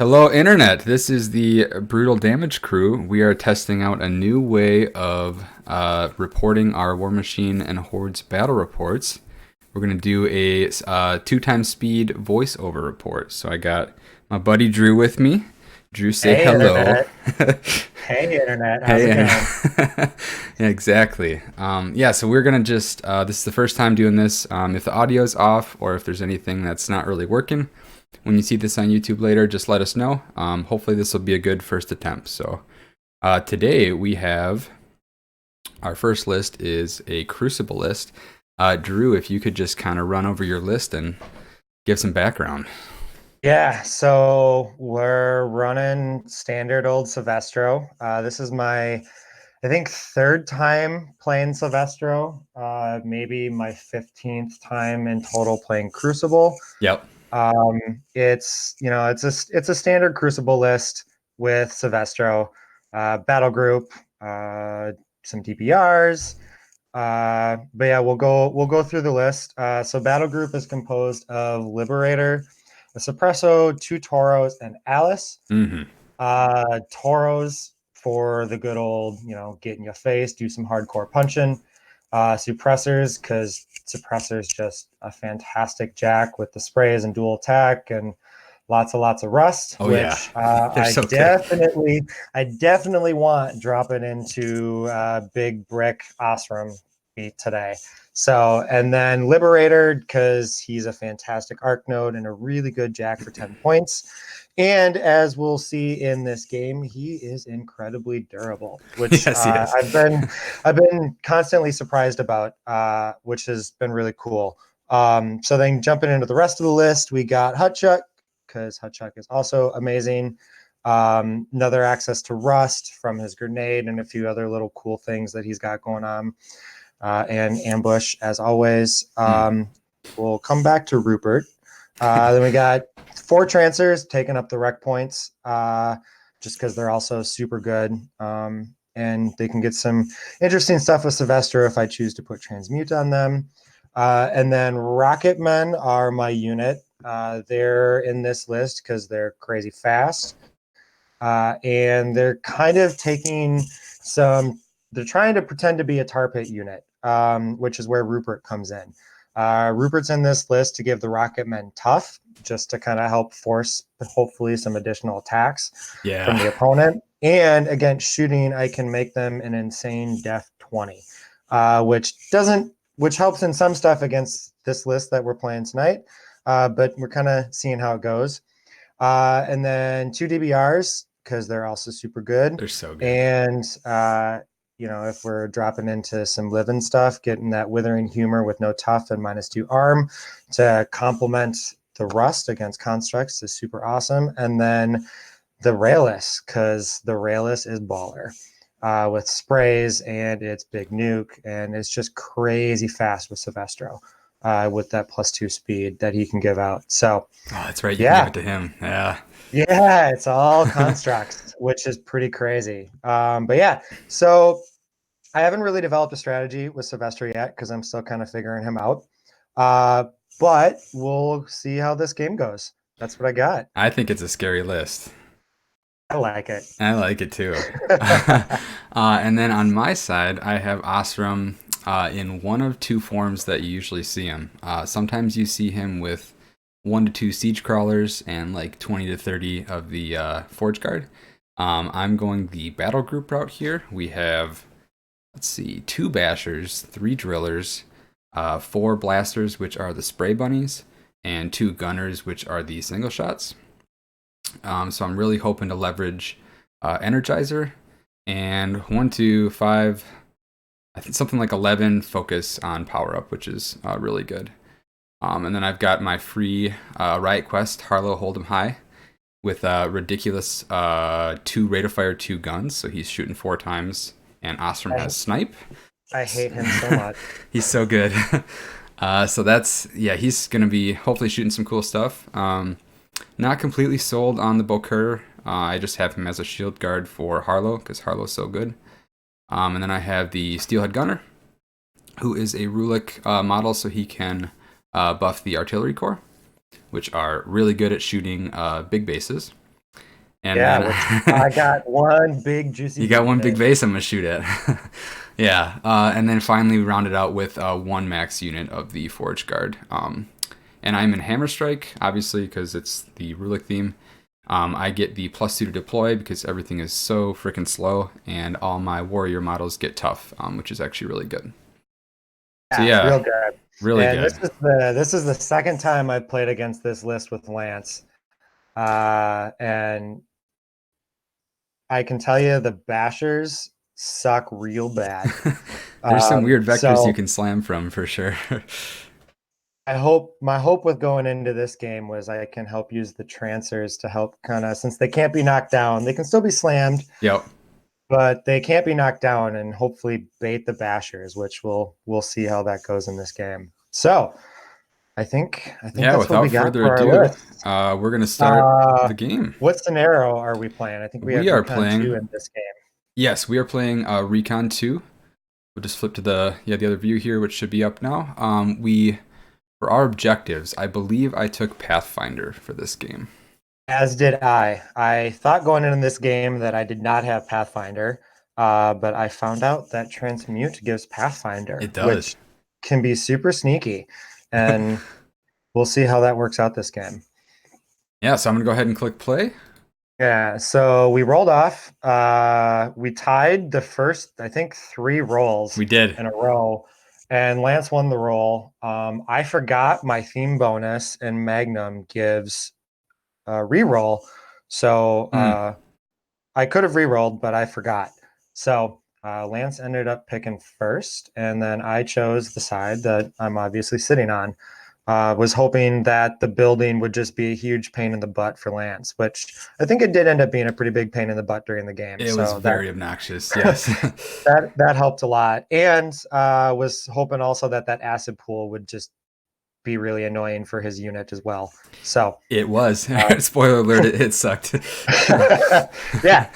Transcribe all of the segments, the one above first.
Hello, Internet. This is the Brutal Damage crew. We are testing out a new way of reporting our Warmachine and Hordes battle reports. We're going to do a 2 times speed voiceover report. So I got my buddy Drew with me. Drew, say Hey, hello. Internet. Hey, Internet. How's Hey, it Internet. going? Yeah, exactly. So we're going to this is the first time doing this. If the audio's off or if there's anything that's not really working, when you see this on YouTube later, just let us know. Hopefully this will be a good first attempt. So today we have our first list is a Crucible list. Drew, if you could just kind of run over your list and give some background. Yeah, so we're running standard old Syvestro. This is I think, third time playing Syvestro. Maybe my 15th time in total playing Crucible. Yep. It's a standard Crucible list with Syvestro, battle group, some DPRs. But yeah, we'll go through the list. So battle group is composed of Liberator, a Suppressor, two Toros, and Alyce. Mm-hmm. Toros for the good old, get in your face, do some hardcore punching. Suppressors, because Suppressor's just a fantastic jack with the sprays and dual attack and lots of rust, Oh yeah, which they're so good. I definitely want dropping into big brick Ossrum beat today. So, and then Liberator, because he's a fantastic arc node and a really good jack for 10 points. And as we'll see in this game, he is incredibly durable, which Yes, he is. I've been constantly surprised about, which has been really cool. So then jumping into the rest of the list, we got Hutchuk, because Hutchuk is also amazing. Another access to rust from his grenade and a few other little cool things that he's got going on. And ambush, as always. We'll come back to Rhupert. Then we got 4 Trancers taking up the rec points, just because they're also super good. And they can get some interesting stuff with Syvestro if I choose to put Transmute on them. And then Rocketmen are my unit. They're in this list because they're crazy fast. And they're kind of they're trying to pretend to be a tar pit unit, which is where Rhupert comes in. Rupert's in this list to give the Rocketmen tough, just to kind of help force, hopefully, some additional attacks from the Yeah. opponent. And against shooting, I can make them an insane def 20, which helps in some stuff against this list that we're playing tonight. But we're kind of seeing how it goes. And then 2 DBRs, because they're also super good. They're so good. And if we're dropping into some living stuff, getting that withering humor with no tough and -2 arm to complement the rust against constructs is super awesome. And then the Railless, because the Railless is baller, with sprays and it's big nuke, and it's just crazy fast with Syvestro, with that +2 speed that he can give out. So Oh, that's right. You can give yeah, it to him. Yeah. yeah, it's all constructs, which is pretty crazy. But yeah, so I haven't really developed a strategy with Sylvester yet because I'm still kind of figuring him out. Uh, but we'll see how this game goes. That's what I got. I think it's a scary list. I like it. I like it too. And then on my side, I have Ossrum in one of 2 forms that you usually see him. Sometimes you see him with 1 to 2 siege crawlers and like 20 to 30 of the forge guard. I'm going the battle group route here. We have, let's see, 2 bashers, 3 drillers, 4 blasters, which are the spray bunnies, and 2 gunners, which are the single shots. So I'm really hoping to leverage Energizer and 1 to 5, I think something like 11 focus on power up, which is really good. And then I've got my free Riot Quest Harlow Hold'em High with ridiculous 2 rate of fire, 2 guns. So he's shooting 4 times, and Ostrom I, has snipe. I hate him so much. He's so good. So he's going to be hopefully shooting some cool stuff. Not completely sold on the Bokur. I just have him as a shield guard for Harlow because Harlow's so good. And then I have the Steelhead Gunner, who is a Rhulic model, so he can buff the Artillery Corps, which are really good at shooting big bases. And Yeah, then which I got one big juicy you got bean one big today. base I'm gonna shoot at. Yeah, and then finally we rounded out with one max unit of the Forge Guard. And I'm in Hammer Strike, obviously, because it's the Rhulic theme. I get the +2 to deploy because everything is so freaking slow, and all my warrior models get tough, which is actually really good. So Yeah, yeah, real good. really And good. this is the second time I've played against this list with Lance. And I can tell you the bashers suck real bad. There's some weird vectors you So can slam from for sure. my hope with going into this game was I can help use the Trancers to help kind of, since they can't be knocked down, they can still be slammed, Yep. but they can't be knocked down, and hopefully bait the bashers, which we'll see how that goes in this game. So I think Yeah, that's what we without got further for our ado, list. we're gonna start Uh, the game. what scenario are we playing? I think we We have are Recon playing. 2 in this game. Yes, we are playing Recon 2. We'll just flip to the other view here, which should be up now. We For our objectives, I believe I took Pathfinder for this game. As did I. I thought going into this game that I did not have Pathfinder, but I found out that Transmute gives Pathfinder, It does. which can be super sneaky. And we'll see how that works out this game. Yeah, so I'm gonna go ahead and click play. Yeah, so we rolled off. We tied the first, I think, 3 rolls We did. in a row, and Lance won the roll. I forgot my theme bonus, and Magnum gives a reroll. So Hmm. I could have re-rolled, but I forgot. So Lance ended up picking first, and then I chose the side that I'm obviously sitting on. Was hoping that the building would just be a huge pain in the butt for Lance, which I think it did end up being a pretty big pain in the butt during the game. It was So that very obnoxious. Yes. that helped a lot, and was hoping also that that acid pool would just be really annoying for his unit as well. So It was. uh, Spoiler alert, it sucked. yeah.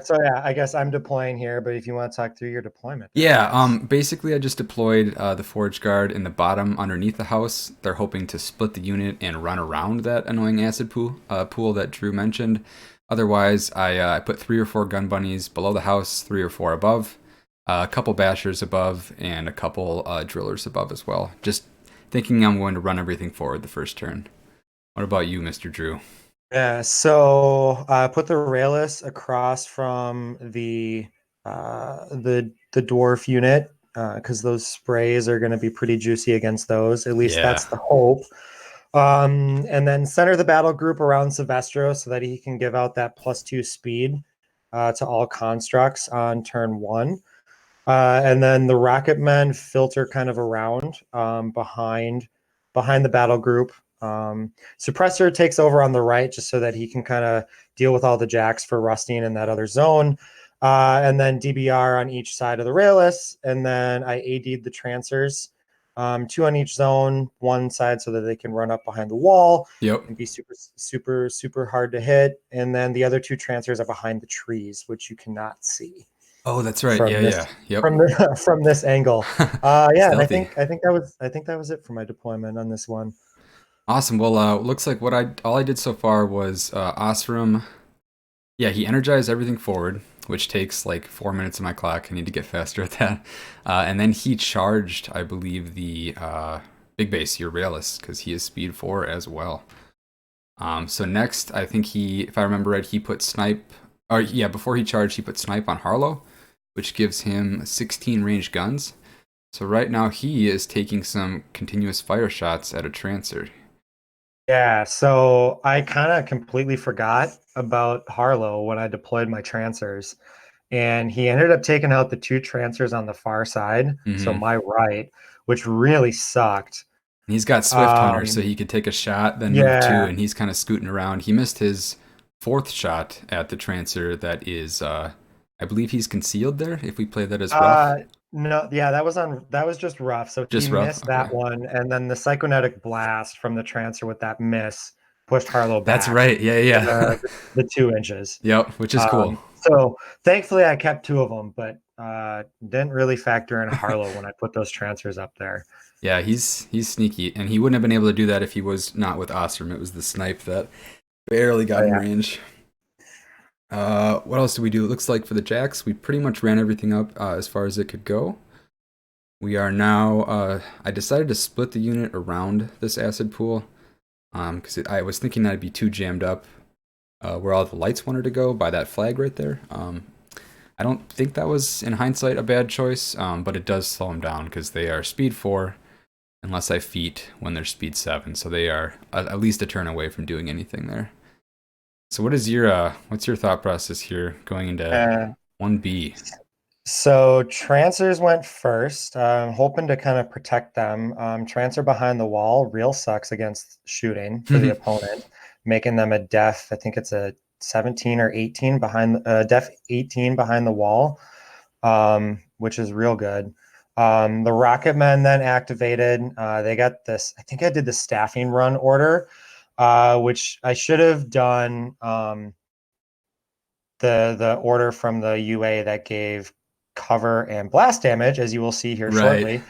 So yeah, I guess I'm deploying here, but if you want to talk through your deployment there, Yeah, Lance. basically I just deployed the Forge Guard in the bottom underneath the house. They're hoping to split the unit and run around that annoying acid pool that Drew mentioned. Otherwise, I put 3 or 4 gun bunnies below the house, 3 or 4 above, a couple bashers above, and a couple drillers above as well. Just thinking I'm going to run everything forward the first turn. What about you, Mr. Drew? Yeah, so put the Railless across from the dwarf unit because those sprays are going to be pretty juicy against those. At least Yeah. that's the hope. And then center the battle group around Syvestro so that he can give out that +2 speed to all constructs on turn 1. And then the Rocketmen filter kind of around behind the battle group. Suppressor takes over on the right just so that he can kind of deal with all the jacks for rusting in that other zone. And then DBR on each side of the Railless. And then I AD'd the Trancers, 2 on each zone, one side so that they can run up behind the wall Yep. and be super, super, super hard to hit. And then the other 2 Trancers are behind the trees, which you cannot see Oh, that's right. from Yeah, yeah. this Yep. from this angle. Yeah, and Stealthy. I think that was it for my deployment on this one. Awesome. Well, looks like all I did so far was Ossrum. Yeah, he energized everything forward, which takes like 4 minutes of my clock. I need to get faster at that. And then he charged, I believe, the big base, your Railless, because he is speed 4 as well. So next, I think if I remember right, he put snipe. Or yeah, before he charged, he put snipe on Harlow, which gives him 16 range guns. So right now he is taking some continuous fire shots at a Trancer. Yeah, so I kind of completely forgot about Harlow when I deployed my Trancers, and he ended up taking out the 2 Trancers on the far side, so Mm-hmm. my right, which really sucked. He's got Swift Hunter, so Um, he could take a shot, then move 2, yeah, and he's kind of scooting around. He missed his 4th shot at the Trancer that is, I believe he's concealed there, if we play that as rough. no, yeah, that was just rough. So he Just rough? missed Okay. that one, and then the psychonetic blast from the Trancer with that miss pushed Harlow That's back right. Yeah, yeah. the 2 inches. Yep, which is cool. So thankfully I kept 2 of them, but didn't really factor in Harlow when I put those Trancers up there. Yeah, he's sneaky, and he wouldn't have been able to do that if he was not with Ostrom. It was the snipe that barely got Oh in yeah. range. What else do we do? It looks like for the jacks, we pretty much ran everything up as far as it could go. We are now, I decided to split the unit around this acid pool because I was thinking that it'd be too jammed up where all the lights wanted to go by that flag right there. I don't think that was, in hindsight, a bad choice, but it does slow them down because they are speed 4 unless I feat when they're speed 7, so they are at least a turn away from doing anything there. So what's your thought process here going into Uh, 1B? so Trancers went first. I'm hoping to kind of protect them. Trancer behind the wall real sucks against shooting for the opponent, making them a def. I think it's a 17 or 18 behind def 18 behind the wall, which is real good. The Rocketmen then activated. They got this. I think I did the staffing run order, which I should have done. The order from the UA that gave cover and blast damage, as you will see here Right.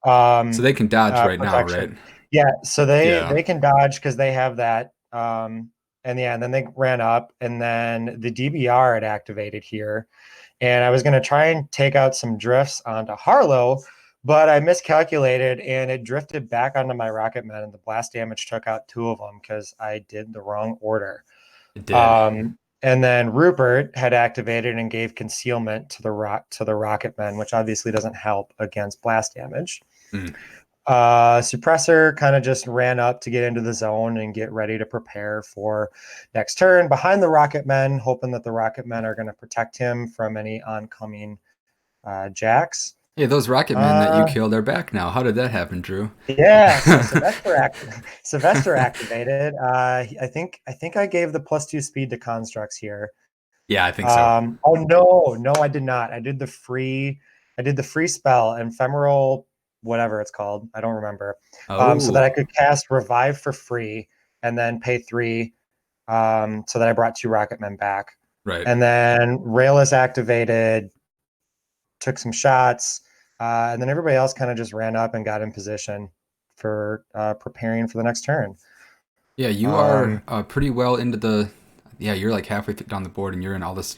shortly. So they can dodge right now, Protection. right? Yeah, so they Yeah. they can dodge because they have that. And yeah, and then they ran up, and then the DBR had activated here, and I was going to try and take out some drifts onto Harlow, but I miscalculated and it drifted back onto my Rocketmen, and the blast damage took out 2 of them because I did the wrong order. It did. And then Rhupert had activated and gave concealment to the Rocketmen, which obviously doesn't help against blast damage. Mm. Suppressor kind of just ran up to get into the zone and get ready to prepare for next turn behind the Rocketmen, hoping that the Rocketmen are going to protect him from any oncoming jacks. Hey, those rocket men that you killed are back now. How did that happen, Drew? Yeah, so Syvestro activated. I think I gave the +2 speed to constructs here. Yeah, I think so. Oh no, I did not. I did the free spell, ephemeral, whatever it's called. I don't remember. So that Oh, I could cast revive for free and then pay 3. So that I brought 2 Rocketmen back. right. And then Railless activated, took some shots, and then everybody else kind of just ran up and got in position for preparing for the next turn. Yeah, you are Um, pretty well into the. Yeah, you're like halfway down the board, and you're in all this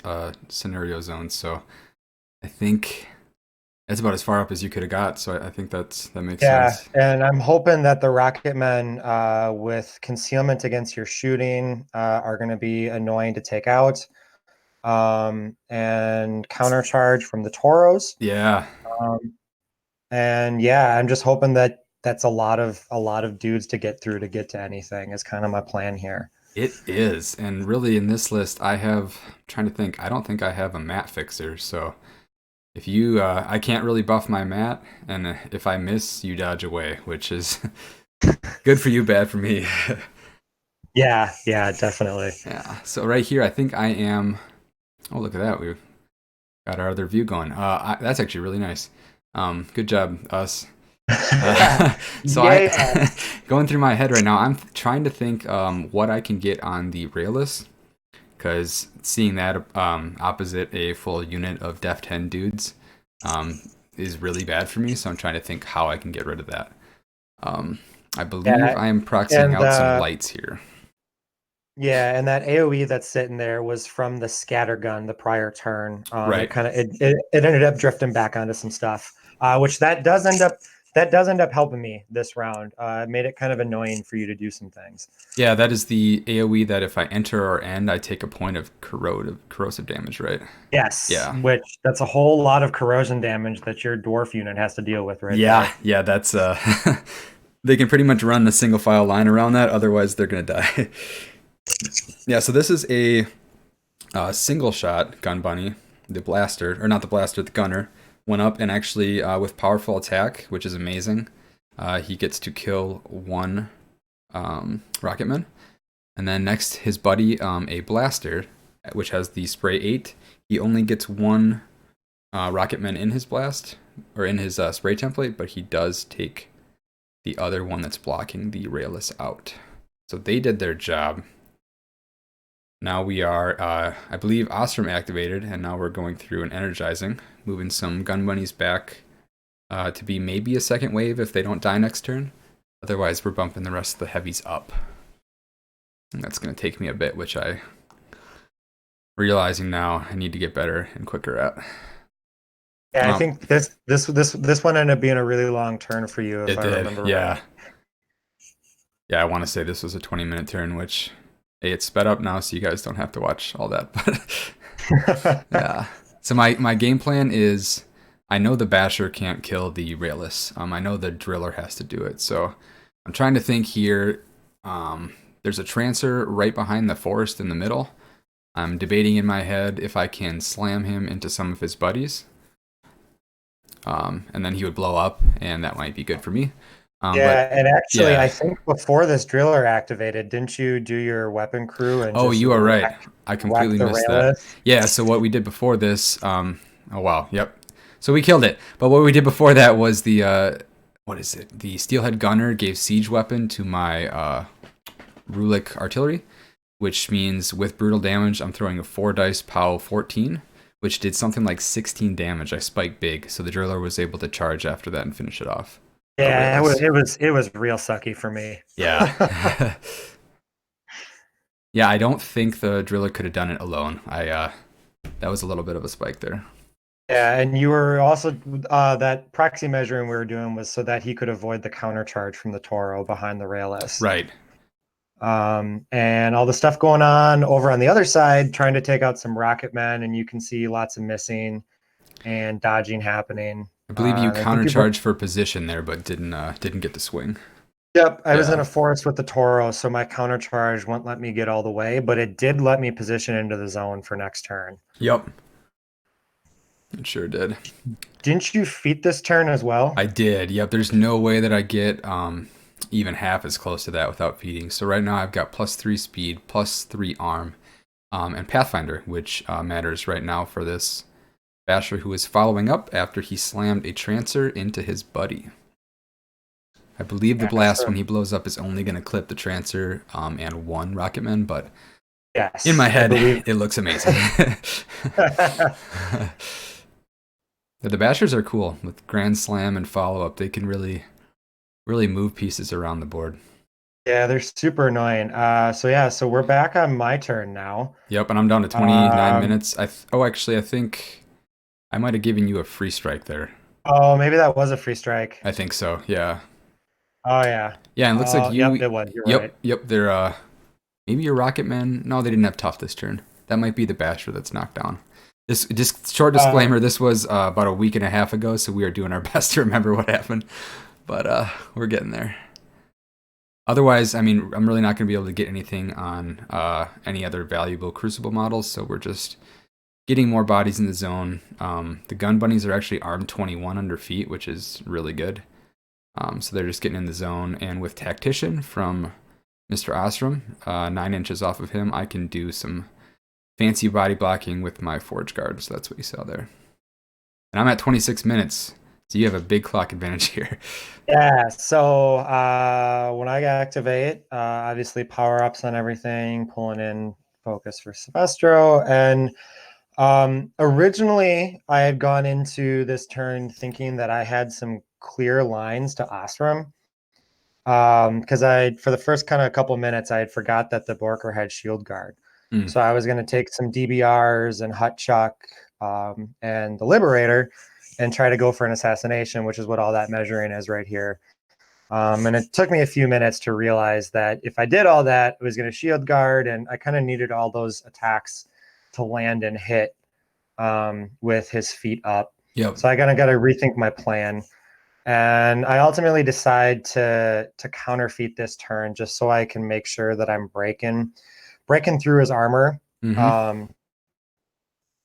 scenario zones. So I think that's about as far up as you could have got. So I think that makes yeah, sense. and I'm hoping that the Rocketmen with concealment against your shooting are going to be annoying to take out, and countercharge from the Toros. Yeah, Um, and yeah, I'm just hoping that that's a lot of dudes to get through to get to anything is kind of my plan here. it is. And really, in this list, I'm trying to think. I don't think I have a mat fixer. So if you, I can't really buff my mat, and if I miss, you dodge away, which is good for you, bad for me. Yeah, definitely. Yeah. So right here, I think I am. Oh, look at that. We've got our other view going. That's actually really nice. Good job, us. So Yeah. going through my head right now, I'm trying to think what I can get on the Railless, because seeing that opposite a full unit of Def 10 dudes is really bad for me. So I'm trying to think how I can get rid of that. I believe Yeah, I am proxying and out some lights here. yeah, and that AoE that's sitting there was from the scatter gun the prior turn. It Right. kind of it ended up drifting back onto some stuff, which that does end up helping me this round. It made it kind of annoying for you to do some things. Yeah, that is the AoE that if I enter or end, I take a point of corrosive damage, right? Yes, Yeah. which that's a whole lot of corrosion damage that your dwarf unit has to deal with right Yeah, there. yeah, that's they can pretty much run a single file line around that, otherwise they're gonna die. Yeah, so this is a single shot gun bunny. The blaster, or not the blaster, the gunner, went up and actually with powerful attack, which is amazing. He gets to kill 1 Rocketman. And then next, his buddy, a blaster, which has the spray 8. He only gets 1 Rocketman in his blast, or in his spray template, but he does take the other one that's blocking the Railless out. So they did their job. Now we are, I believe, Ossrum activated, and now we're going through and energizing, moving some gun bunnies back to be maybe a second wave if they don't die next turn. Otherwise, we're bumping the rest of the heavies up. And that's going to take me a bit, which I realizing now I need to get better and quicker at. Yeah, I Um, think this one ended up being a really long turn for you, if it I did, remember right. yeah. Yeah, I want to say this was a 20-minute turn, which hey, it's sped up now, so you guys don't have to watch all that. But yeah. So my game plan is, I know the Basher can't kill the Railless. I know the Driller has to do it. So I'm trying to think here. There's a Trancer right behind the forest in the middle. I'm debating in my head if I can slam him into some of his buddies. And then he would blow up, and that might be good for me. But Yeah, and actually, yeah. I think before this driller activated, didn't you do your weapon crew and Oh, just you are right. I wreck completely the missed that. Railless? Yeah, so what we did before this, oh wow, yep. So we killed it. But what we did before that was the what is it? The Steelhead Gunner gave siege weapon to my Rhulic artillery, which means with brutal damage, I'm throwing a 4 dice POW 14, which did something like 16 damage. I spiked big, so the driller was able to charge after that and finish it off. The Yeah, Railless. it was real sucky for me. Yeah. Yeah, I don't think the driller could have done it alone. That was a little bit of a spike there. Yeah, and you were also that proxy measuring we were doing was so that he could avoid the counter charge from the Toro behind the Railless. Right. And all the stuff going on over on the other side, trying to take out some Rocketmen, and you can see lots of missing and dodging happening. I believe you I think people. countercharged for position there, but didn't get the swing. Yep, I was in Yeah. a forest with the Toro, so my counter charge won't let me get all the way, but it did let me position into the zone for next turn. Yep. It sure did. Didn't you feat this turn as well? I did. Yep. There's no way that I get even half as close to that without feeding. So right now I've got +3 speed, +3 arm, and Pathfinder, which matters right now for this Basher who is following up after he slammed a Trancer into his buddy. I believe the Yeah, blast so when he blows up is only going to clip the Trancer and 1 Rocketman, but in my yes, I head, believe. it looks amazing. The Bashers are cool with Grand Slam and follow up. They can really move pieces around the board. Yeah, they're super annoying. So yeah, so we're back on my turn now. Yep, and I'm down to 29 Um, minutes. Actually, I think I might have given you a free strike there. oh, maybe that was a free strike. I think so. Yeah. Oh yeah. Yeah, and it looks like Yep, you. it was. You're right. Yep. They're maybe your Rocketman. No, they didn't have tough this turn. That might be the Basher that's knocked down. This just short Uh, disclaimer. This was about a week and a half ago, so we are doing our best to remember what happened, but we're getting there. Otherwise, I mean, I'm really not going to be able to get anything on any other valuable Crucible models, so we're just getting more bodies in the zone. The gun bunnies are actually armed 21 under feet, which is really good. So they're just getting in the zone, and with Tactician from Mr. Ossrum, 9 inches off of him, I can do some fancy body blocking with my Forge Guard, so that's what you saw there. And I'm at 26 minutes, so you have a big clock advantage here. yeah. So when I activate, obviously power ups on everything, pulling in focus for Syvestro, and originally I had gone into this turn thinking that I had some clear lines to Ossrum. Because I, for the first kind of couple minutes, I had forgot that the Borker had shield guard. Mm. So I was going to take some DBRs and Hutchuk and the Liberator and try to go for an assassination, which is what all that measuring is right here. And it took me a few minutes to realize that if I did all that, it was going to shield guard, and I kind of needed all those attacks to land and hit with his feet up. Yep. So I got to rethink my plan. And I ultimately decide to counterfeit this turn just so I can make sure that I'm breaking through his armor. Mm-hmm.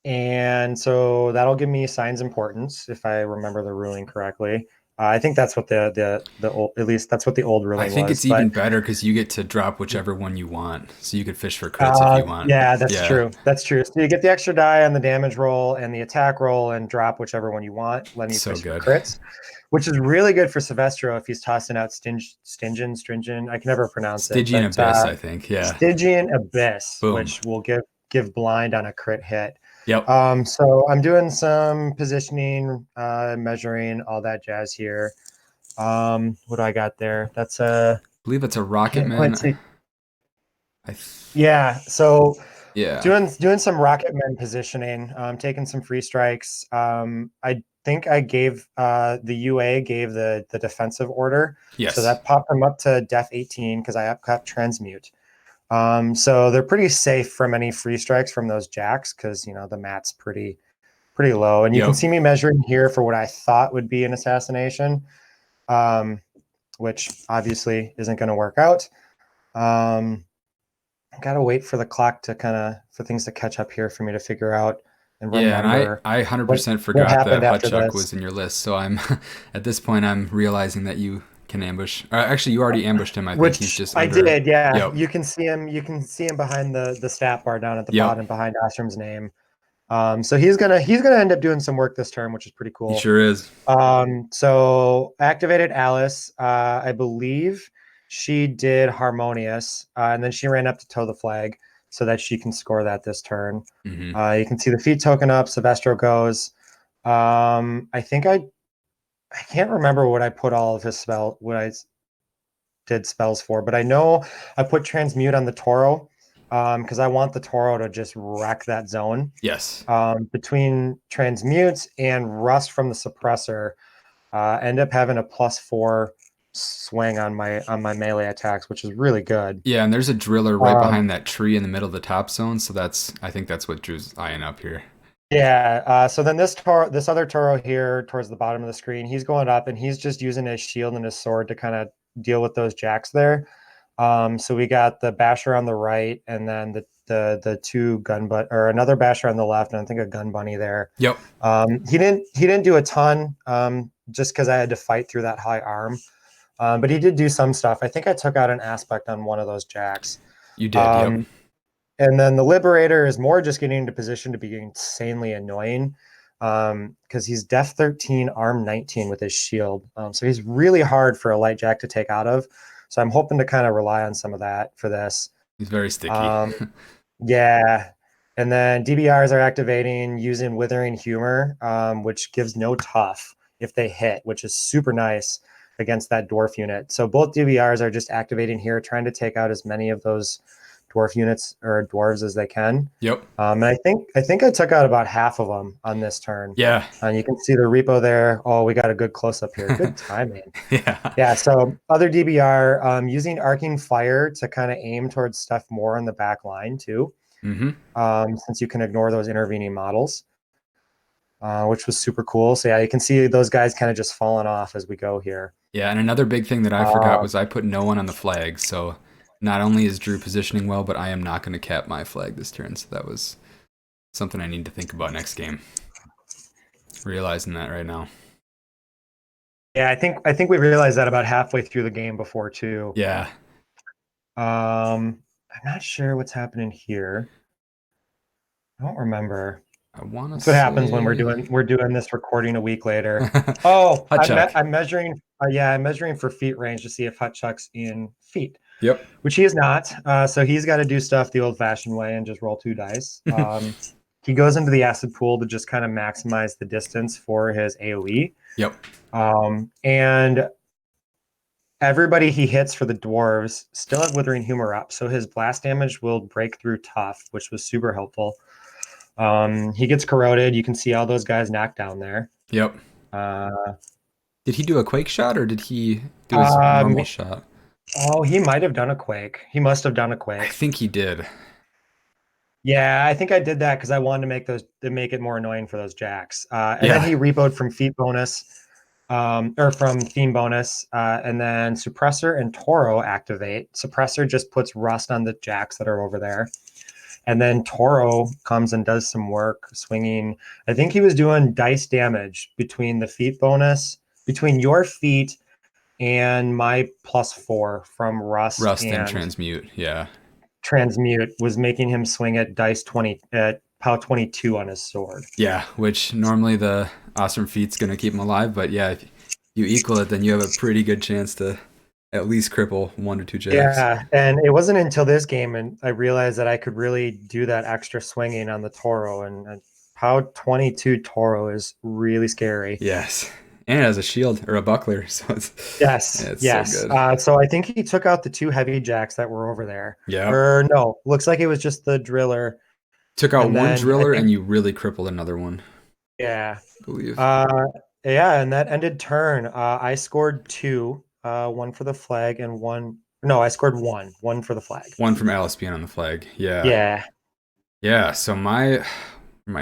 And so that'll give me signs importance if I remember the ruling correctly. I think that's what the old, at least that's what the old I ruling think was. it's But even better because you get to drop whichever one you want. So you could fish for crits if you want. yeah, that's Yeah. true. That's true. So you get the extra die on the damage roll and the attack roll, and drop whichever one you want. Let me So fish for good. crits, which is really good for Syvestro if he's tossing out stringent. I can never pronounce it, Stygian but Abyss, I think. Yeah. Stygian Abyss, Boom. which will give blind on a crit hit. Yep. So I'm doing some positioning, measuring, all that jazz here. What do I got there? I believe it's a Can't quite Rocketman. see. I Yeah. So Yeah. Doing some Rocketmen positioning, taking some free strikes. I think I gave the UA gave the defensive order, so Yes. that popped them up to Def 18 because I upcut Transmute. So they're pretty safe from any free strikes from those jacks because the mat's pretty low, and you can Yep. see me measuring here for what I thought would be an assassination, um, which obviously isn't going to work out. I gotta wait for the clock to for things to catch up here for me to figure out and Yeah, and remember I what 100% what forgot that happened after Hutchuk this. was in your list. So I'm at this point I'm realizing that you can ambush. Actually, you already ambushed him. I think he's Which just I under. did, yeah. Yep. You can see him. You can see him behind the stat bar down at the Yep. bottom, behind Ostrum's name. So he's gonna end up doing some work this term, which is pretty He cool. sure is. So activated Alyce. I believe she did Harmonious, and then she ran up to tow the flag so that she can score that this turn. Hmm. You can see the feat token up. Syvestro goes. I think I can't remember what I put all of his what I did spells for, but I know I put transmute on the Toro because I want the Toro to just wreck that zone. Yes. Between transmutes and rust from the suppressor, end up having a +4 swing on my melee attacks, which is really good. Yeah, and there's a driller right Um, behind that tree in the middle of the top zone. So I think that's what Drew's eyeing up here. yeah. So then this other Toro here towards the bottom of the screen, he's going up and he's just using his shield and his sword to kind of deal with those jacks there. So we got the basher on the right, and then the two gun but or another basher on the left, and I think a gun bunny there. Yep. He didn't do a ton, just because I had to fight through that high arm. But he did do some stuff. I think I took out an aspect on one of those jacks. You did. Yep. Um, and then the Liberator is more just getting into position to be insanely annoying, because he's Def 13, Arm 19 with his shield. So he's really hard for a light jack to take out of. So I'm hoping to kind of rely on some of that for this. He's very sticky. Um, yeah. And then DBRs are activating using Withering Humor, which gives no tough if they hit, which is super nice against that dwarf unit. So both DBRs are just activating here, trying to take out as many of those dwarf units or dwarves as they can. Yep. And I think I took out about half of them on this turn. Yeah. And you can see the repo there. Oh, we got a good close up here. Good timing. Yeah. Yeah. So other DBR, using arcing fire to kind of aim towards stuff more on the back line too. Hmm. Since you can ignore those intervening models, which was super cool. So yeah, you can see those guys kind of just falling off as we go here. Yeah, and another big thing that I forgot Uh, was I put no one on the flag. So not only is Drew positioning well, but I am not going to cap my flag this turn. So that was something I need to think about next game. Realizing that right now. yeah, I think we realized that about halfway through the game before too. Yeah. I'm not sure what's happening here. I don't remember. I want to That's what happens when say. we're doing this recording a week later. Oh, Hutchuk. I'm measuring. Yeah, I'm measuring for feet range to see if Hutchuk's in feet, Yep. which he is not. So he's got to do stuff the old-fashioned way and just roll 2 dice. He goes into the acid pool to just kind of maximize the distance for his AOE. Yep. And everybody he hits for the dwarves still have Withering Humor up, so his blast damage will break through tough, which was super helpful. He gets corroded. You can see all those guys knocked down there. Yep. Uh, Did he do a quake shot or did he do his normal shot? oh, he might have done a quake. He must have done a I quake. think he did. Yeah, I think I did that because I wanted to make it more annoying for those jacks. And then Yeah. he repoed from feat bonus, or from theme bonus, and then Suppressor and Toro activate. Suppressor just puts rust on the jacks that are over there. And then Toro comes and does some work swinging. I think he was doing dice damage between the feat bonus, between your feat and my +4 from rust And and transmute. Yeah. transmute was making him swing at dice 20 at POW 22 on his sword. Yeah, which normally the Ossrum feat's going to keep him alive, but yeah, if you equal it, then you have a pretty good chance to at least cripple 1 or 2 jacks. Yeah, and it wasn't until this game and I realized that I could really do that extra swinging on the Toro, and POW 22 Toro is really scary. Yes. And it has a shield or a buckler, so it's Yes, so good. so I think he took out the 2 heavy jacks that were over there. Yeah. Or no, looks like it was just the driller Took out And one then I driller think, and you really crippled another one, yeah. I believe. Uh, yeah, and that ended turn. I scored two, one for the flag and one. No, I scored one for the flag. One from Alyce being on the flag. Yeah. Yeah. Yeah. So my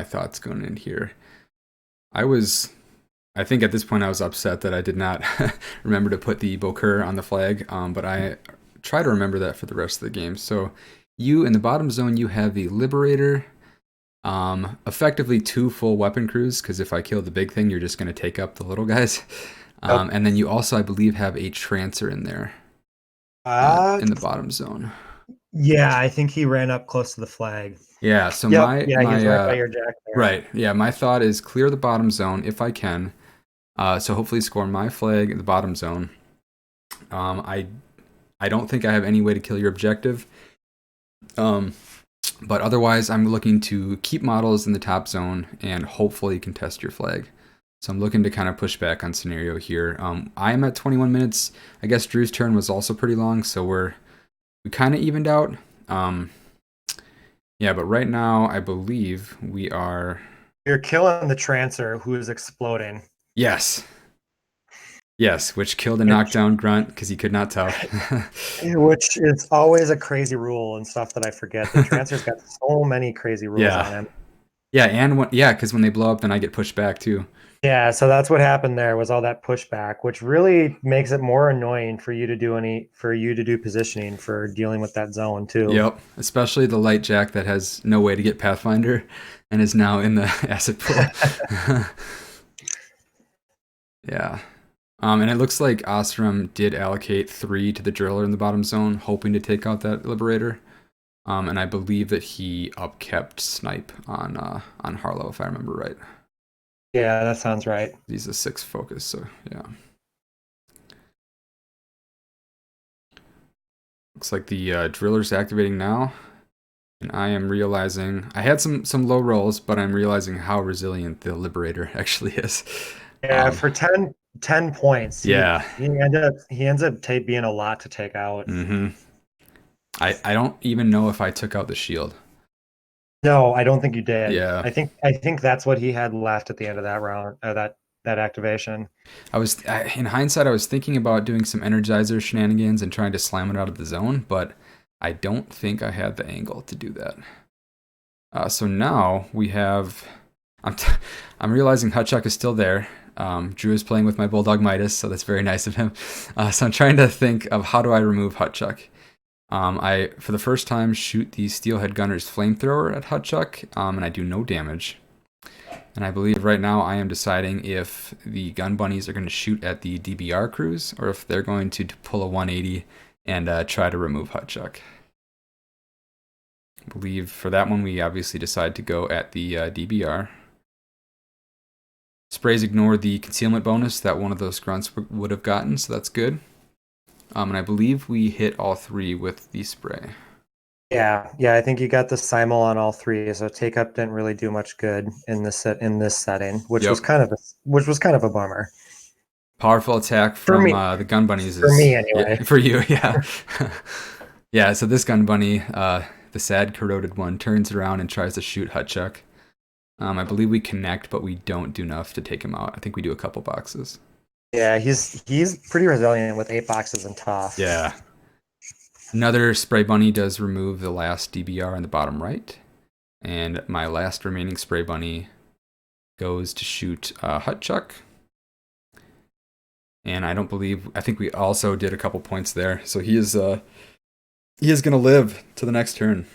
thoughts going in here. I was I think at this point I was upset that I did not remember to put the Bokur on the flag, but I try to remember that for the rest of the game. So you in the bottom zone, you have the Liberator, effectively two full weapon crews, because if I kill the big thing, you're just going to take up the little guys. Yep. And then you also, I believe, have a Trancer in there Uh, in the bottom zone. yeah, I think he ran up close to the flag. Yeah. So Yep. my Yeah, he's my right by your jack there. right. Yeah. My thought is clear the bottom zone if I can. So hopefully score my flag in the bottom zone. I don't think I have any way to kill your objective. But otherwise, I'm looking to keep models in the top zone and hopefully contest your flag. So I'm looking to kind of push back on scenario here. I am at 21 minutes. I guess Drew's turn was also pretty long, so we kind of evened out. Yeah, but right now I believe we are. You're killing the Trancer, who is exploding. Yes. Yes, which killed a Which, knockdown grunt because he could not tell. which is always a crazy rule and stuff that I forget. The Trancer's got so many crazy rules on Yeah. him. Yeah, and because when they blow up, then I get pushed back too. Yeah, so that's what happened there was all that pushback, which really makes it more annoying for you to do positioning for dealing with that zone too. Yep, especially the light jack that has no way to get Pathfinder and is now in the asset pool. Yeah. And it looks like Ossrum did allocate 3 to the driller in the bottom zone, hoping to take out that Liberator. And I believe that he upkept snipe on Harlow, if I remember right. Yeah, that sounds right. He's a 6 focus, so yeah. Looks like the driller's activating now. And I am realizing I had some low rolls, but I'm realizing how resilient the Liberator actually is. Yeah, for 10 points, Yeah. he ends up being a lot to take out. Mm-hmm. I don't even know if I took out the shield. No, I don't think you did. Yeah. I think that's what he had left at the end of that round, that activation. In hindsight, I was thinking about doing some Energizer shenanigans and trying to slam it out of the zone, but I don't think I had the angle to do that. So now we have. I'm realizing Hutchuk is still there. Drew is playing with my Bulldog Midas, so that's very nice of him. So I'm trying to think of how do I remove Hutchuk. I, for the first time, shoot the Steelhead Gunner's Flamethrower at Hutchuk, and I do no damage. And I believe right now I am deciding if the Gun Bunnies are going to shoot at the DBR crews or if they're going to pull a 180 and try to remove Hutchuk. I believe for that one we obviously decide to go at the DBR. Sprays ignore the concealment bonus that one of those grunts would have gotten, so that's good. And I believe we hit all 3 with the spray. Yeah, I think you got the simul on all 3, so take up didn't really do much good in this setting, which was kind of a bummer. Powerful attack from the Gun Bunnies for me anyway. Yeah, for you, yeah. Yeah, so this Gun Bunny, the sad corroded one, turns around and tries to shoot Hutchuk. I believe we connect, but we don't do enough to take him out. I think we do a couple boxes. Yeah, he's pretty resilient with 8 boxes and tough. Yeah. Another Spray Bunny does remove the last DBR in the bottom right. And my last remaining Spray Bunny goes to shoot Hutchuk. And I think we also did a couple points there. So he is going to live to the next turn.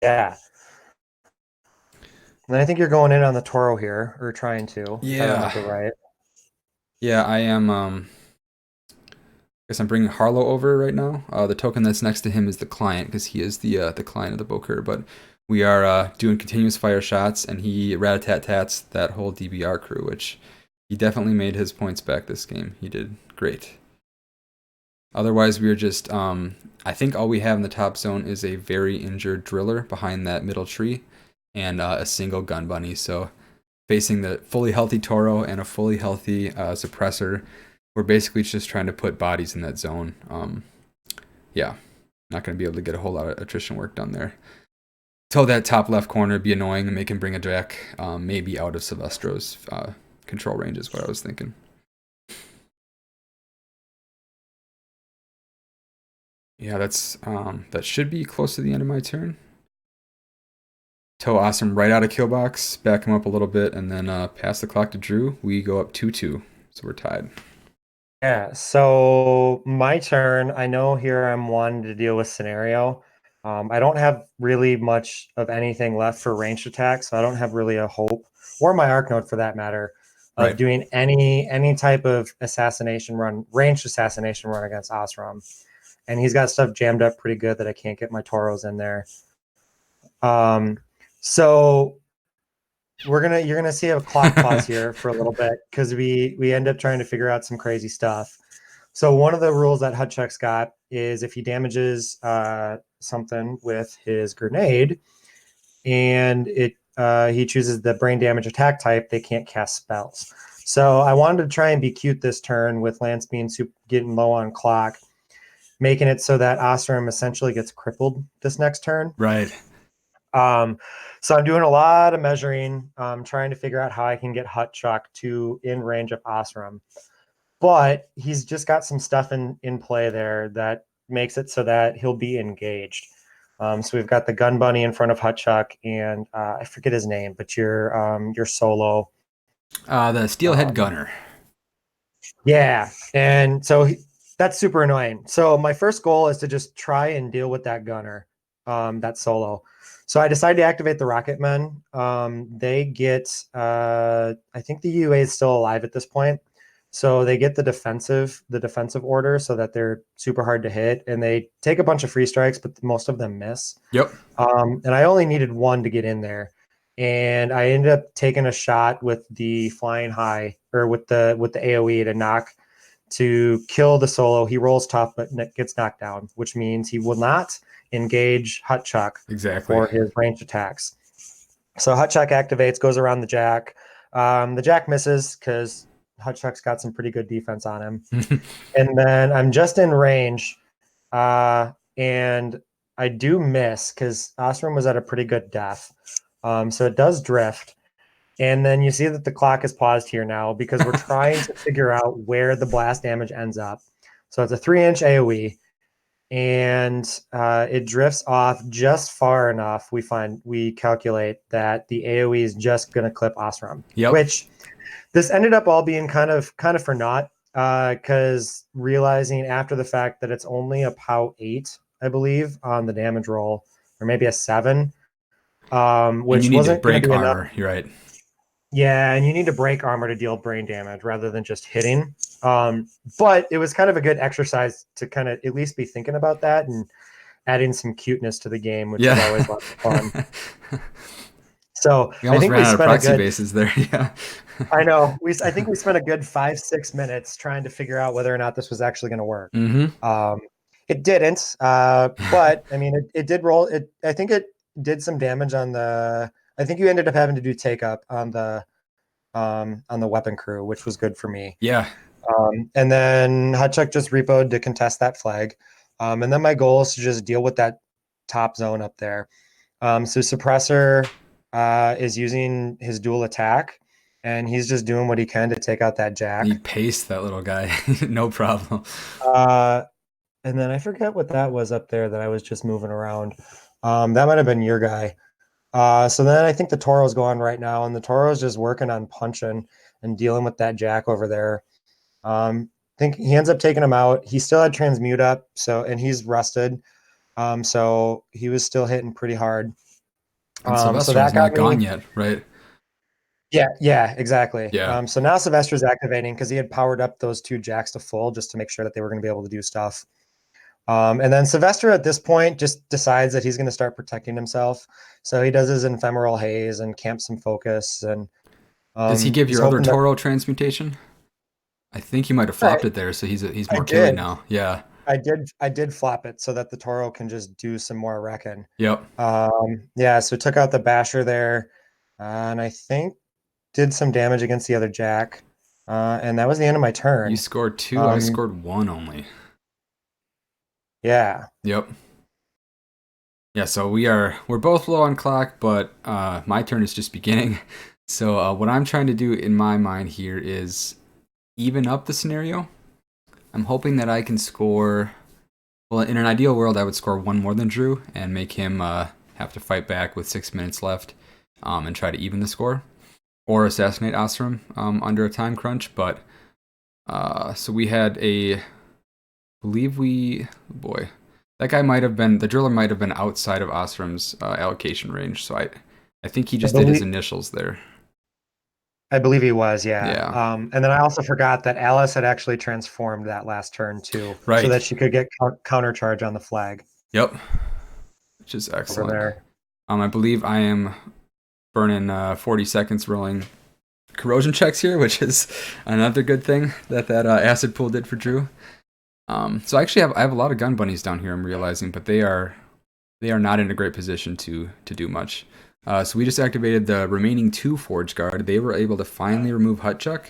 Yeah. And I think you're going in on the Toro here, or trying to. Yeah. If I remember right. Yeah, I am. I guess I'm bringing Harlow over right now. The token that's next to him is the client, because he is the client of the Bokur. But we are doing continuous fire shots, and he rat-a-tat-tats that whole DBR crew, which he definitely made his points back this game. He did great. Otherwise, we are just. I think all we have in the top zone is a very injured driller behind that middle tree, and a single Gun Bunny. So facing the fully healthy Toro and a fully healthy Suppressor, we're basically just trying to put bodies in that zone. Yeah, not going to be able to get a whole lot of attrition work done there. So that top left corner would be annoying and make him bring a jack, maybe out of Syvestro's control range is what I was thinking. Yeah, that should be close to the end of my turn. Tow Awesome right out of kill box, back him up a little bit, and then pass the clock to Drew. We go up 2-2, so we're tied. Yeah, so my turn. I know here I'm one to deal with scenario. I don't have really much of anything left for ranged attack, so I don't have really a hope, or my arc node for that matter, of Right. doing any type of assassination run, ranged assassination run against Ossrum. And he's got stuff jammed up pretty good that I can't get my Toros in there. So you're gonna see a clock pause here for a little bit because we end up trying to figure out some crazy stuff. So one of the rules that Hutchuk's got is if he damages something with his grenade, and he chooses the brain damage attack type, they can't cast spells. So I wanted to try and be cute this turn with Lance being getting low on clock, making it so that Ossrum essentially gets crippled this next turn. Right. So I'm doing a lot of measuring, trying to figure out how I can get Hutchuk to in range of Ossrum. But he's just got some stuff in play there that makes it so that he'll be engaged. So we've got the gun bunny in front of Hutchuk, and I forget his name, but your solo. The Steelhead Gunner. Yeah, and so that's super annoying. So my first goal is to just try and deal with that gunner, that solo. So I decided to activate the Rocketmen. They get, I think the UA is still alive at this point. So they get the defensive order so that they're super hard to hit, and they take a bunch of free strikes, but most of them miss. Yep. And I only needed one to get in there, and I ended up taking a shot with the flying high or with the AOE to kill the solo. He rolls tough, but gets knocked down, which means he will not engage Hutchuk Exactly. for his ranged attacks. So Hutchuk activates, goes around the jack. The jack misses because Hutchuk's got some pretty good defense on him. And then I'm just in range, and I do miss because Ossrum was at a pretty good depth. So it does drift. And then you see that the clock is paused here now because we're trying to figure out where the blast damage ends up. So it's a 3-inch AoE, and it drifts off just far enough. We calculate that the AoE is just going to clip Ossrum, Yep. which this ended up all being kind of for naught, because realizing after the fact that it's only a POW 8, I believe, on the damage roll, or maybe a 7, And which you need to wasn't going to break be enough. armor. You're right. Yeah, and you need to break armor to deal brain damage rather than just hitting. But it was kind of a good exercise to kind of at least be thinking about that and adding some cuteness to the game, which is always lots of fun. So We I think think ran we out of spent a proxy good. bases there. Yeah. I know I think we spent a good 5-6 minutes trying to figure out whether or not this was actually going to work. Mm-hmm. It didn't, but I mean, it did roll. I think it did some damage on the. I think you ended up having to do take up on the weapon crew, which was good for me. Yeah. And then Hutchuk just repoed to contest that flag. And then my goal is to just deal with that top zone up there. So Suppressor is using his dual attack, and he's just doing what he can to take out that jack. He paced that little guy. No problem. And then I forget what that was up there that I was just moving around. That might have been your guy. So then I think the Toro's going right now, and the Toro's just working on punching and dealing with that jack over there. I think he ends up taking him out. He still had transmute up, and he's rusted. So he was still hitting pretty hard. And So Sylvester's that got not me. gone yet, right? Yeah, exactly. Yeah. So now Sylvester's activating because he had powered up those 2 jacks to full just to make sure that they were going to be able to do stuff. And then Sylvester at this point just decides that he's going to start protecting himself. So he does his ephemeral haze and camps some focus. And Does he give he's your other hoping that. Toro transmutation? I think you might have flopped it there, so he's I more killy did. now. Yeah. I did flop it so that the Toro can just do some more wrecking. Yep. Yeah, so took out the basher there, and I think did some damage against the other jack. And that was the end of my turn. You scored 2. I scored 1 only. Yeah. Yep. Yeah, so we're both low on clock, but my turn is just beginning. So what I'm trying to do in my mind here is even up the scenario. I'm hoping that I can score. Well, in an ideal world, I would score one more than Drew and make him have to fight back with 6 minutes left, and try to even the score, or assassinate Ossrum under a time crunch. But so we had a, believe we, boy, that guy might have been, the driller might have been outside of Ossrum's allocation range. So I think he I just did his believe initials there. I believe he was, yeah. Yeah, And then I also forgot that Alyce had actually transformed that last turn too, so right. that she could get countercharge on the flag Yep, which is over excellent. there. I believe I am burning 40 seconds rolling corrosion checks here, which is another good thing that acid pool did for Drew. So I have a lot of gun bunnies down here. I'm realizing, but they are not in a great position to do much. So we just activated the remaining 2 Forge Guard. They were able to finally remove Hutchuk.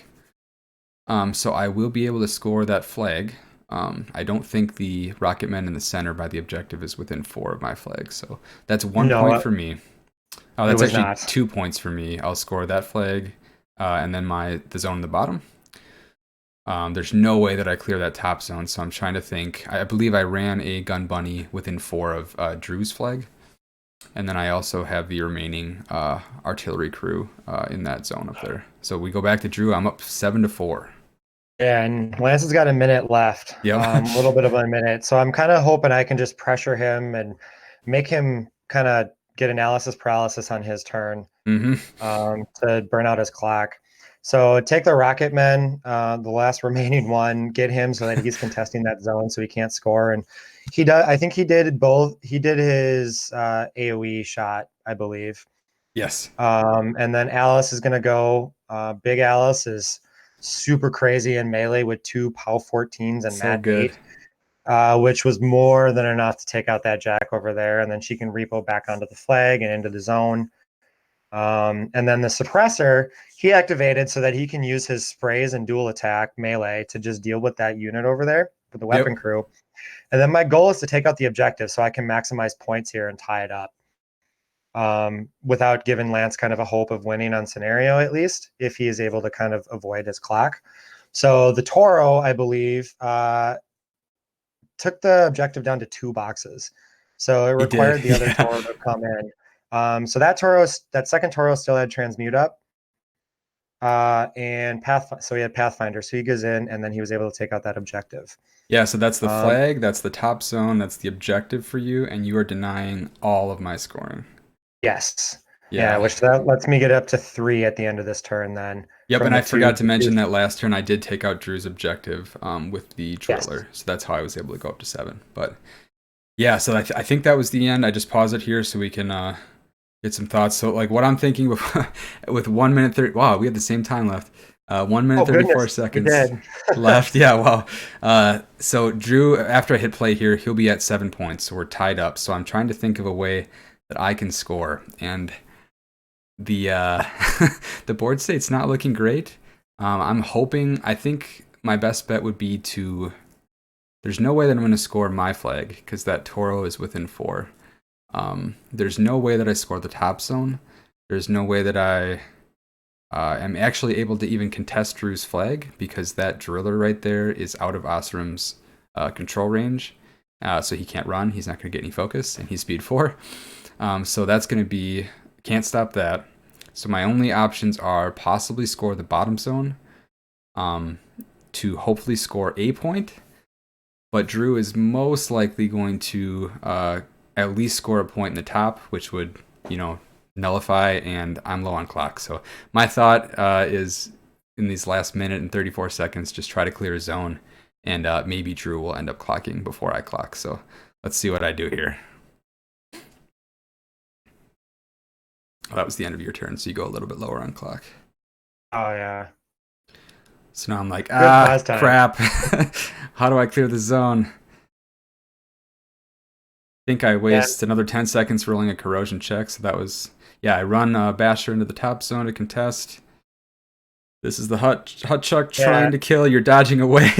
So I will be able to score that flag. I don't think the Rocketmen in the center by the objective is within 4 of my flags. So that's 1 No, point for me. Oh, it that's was actually not. 2 points for me. I'll score that flag, and then the zone in the bottom. There's no way that I clear that top zone, so I'm trying to think. I believe I ran a gun bunny within 4 of Drew's flag, and then I also have the remaining artillery crew in that zone up there. So we go back to Drew. I'm up 7-4. Yeah, and Lance has got a minute left, Yep. a little bit of a minute. So I'm kind of hoping I can just pressure him and make him kind of get analysis paralysis on his turn, to burn out his clock. So take the Rocketmen, the last remaining one, get him so that he's contesting that zone so he can't score. And he does. I think he did both. He did his AoE shot, I believe. Yes. And then Alyce is going to go. Big Alyce is super crazy in melee with 2 POW 14s and So Mat good. 8, which was more than enough to take out that Jack over there. And then she can repo back onto the flag and into the zone. And then the Suppressor, he activated so that he can use his sprays and dual attack melee to just deal with that unit over there with the weapon Yep. crew. And then my goal is to take out the objective so I can maximize points here and tie it up, without giving Lance kind of a hope of winning on scenario, at least, if he is able to kind of avoid his clock. So the Toro, I believe, took the objective down to 2 boxes. So it He did. required the other Yeah. Toro to come in. So that second Toro still had transmute up. And so he had Pathfinder. So he goes in and then he was able to take out that objective. Yeah, so that's the Um, flag, that's the top zone, that's the objective for you, and you are denying all of my scoring. yes. Yeah, Yeah. which that lets me get up to 3 at the end of this turn then. Yep, From and the I forgot to two. mention that last turn I did take out Drew's objective with the Yes. driller, so that's how I was able to go up to 7. But yeah, so I think that was the end. I just pause it here so we can get some thoughts. So like what I'm thinking with 1 minute 30. Wow, we had the same time left. 1 minute Oh 34 goodness, we seconds did. left. Yeah, wow. So Drew, after I hit play here, he'll be at 7 points. So we're tied up. So I'm trying to think of a way that I can score, and the the board state's not looking great. I'm hoping. I think my best bet would be to. There's no way that I'm going to score my flag because that Toro is within 4. There's no way that I score the top zone. There's no way that I am actually able to even contest Drew's flag because that driller right there is out of Ossrum's control range. So he can't run. He's not going to get any focus, and he's speed 4. So that's going to be. Can't stop that. So my only options are possibly score the bottom zone, to hopefully score a point. But Drew is most likely going to at least score a point in the top, which would, nullify, and I'm low on clock. So my thought is in these last minute and 34 seconds, just try to clear a zone, and maybe Drew will end up clocking before I clock. So let's see what I do here. Oh, that was the end of your turn, so you go a little bit lower on clock. Oh yeah. So now I'm like, Good pause time. crap. How do I clear the zone? I think I waste another 10 seconds rolling a corrosion check. So that was, I run Basher into the top zone to contest. This is the Hutchuk trying to kill. You're dodging away.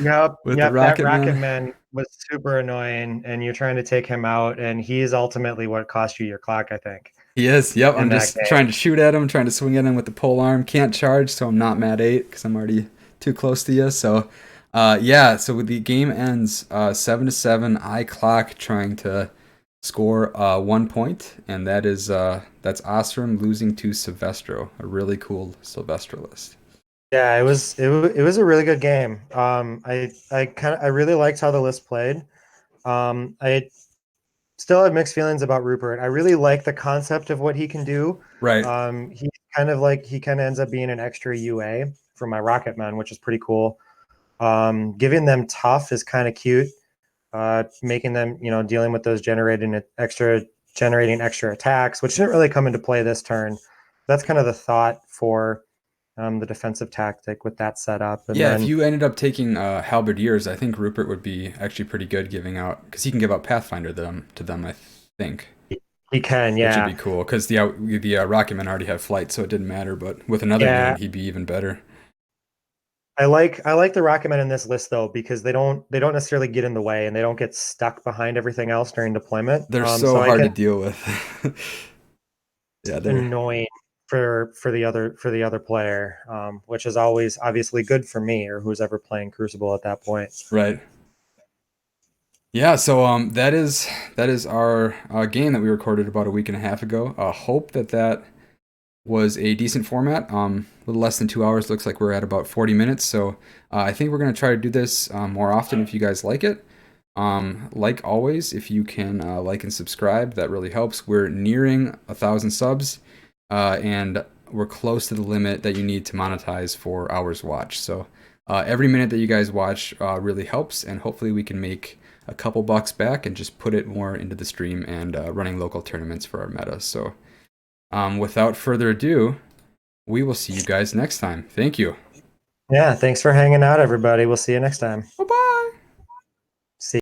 Yep. With Yep. the That Rocketman. Rocketman. was super annoying, and you're trying to take him out, and he's ultimately what cost you your clock, I think, He is. Yep. in I'm that just game. trying to shoot at him, trying to swing at him with the pole arm. Can't charge, so I'm not mad 8 because I'm already too close to you. So, yeah. So the game ends 7-7. I clock trying to score 1 point, and that's Ossrum losing to Syvestro. A really cool Syvestro list. Yeah, it was a really good game. I really liked how the list played. I still have mixed feelings about Rhupert. I really like the concept of what he can do. Right. He kind of ends up being an extra UA for my Rocketmen, which is pretty cool. Giving them tough is kind of cute. Making them, dealing with those generating extra attacks, which didn't really come into play this turn. That's kind of the thought for the defensive tactic with that setup. And Yeah, if then, you ended up taking Halberdiers, I think Rupert would be actually pretty good giving out because he can give out Pathfinder to them. I think, he can, which would yeah. be cool because the Rocketmen already have flight, so it didn't matter. But with another Yeah, unit, he'd be even better. I like the Rocketmen in this list though because they don't necessarily get in the way and they don't get stuck behind everything else during deployment. They're So so I hard can to deal with. Yeah, they're annoying for the other player, which is always obviously good for me or who's ever playing Crucible at that point. right. Yeah, so that is our game that we recorded about a week and a half ago. Hope that was a decent format. A little less than 2 hours. Looks like we're at about 40 minutes. So I think we're gonna try to do this more often if you guys like it. Like always, if you can like and subscribe, that really helps. We're nearing 1,000 subs, and we're close to the limit that you need to monetize for hours watched. So every minute that you guys watch really helps, and hopefully we can make a couple bucks back and just put it more into the stream and running local tournaments for our meta. So without further ado, we will see you guys next time. Thank you. Yeah, thanks for hanging out, everybody. We'll see you next time.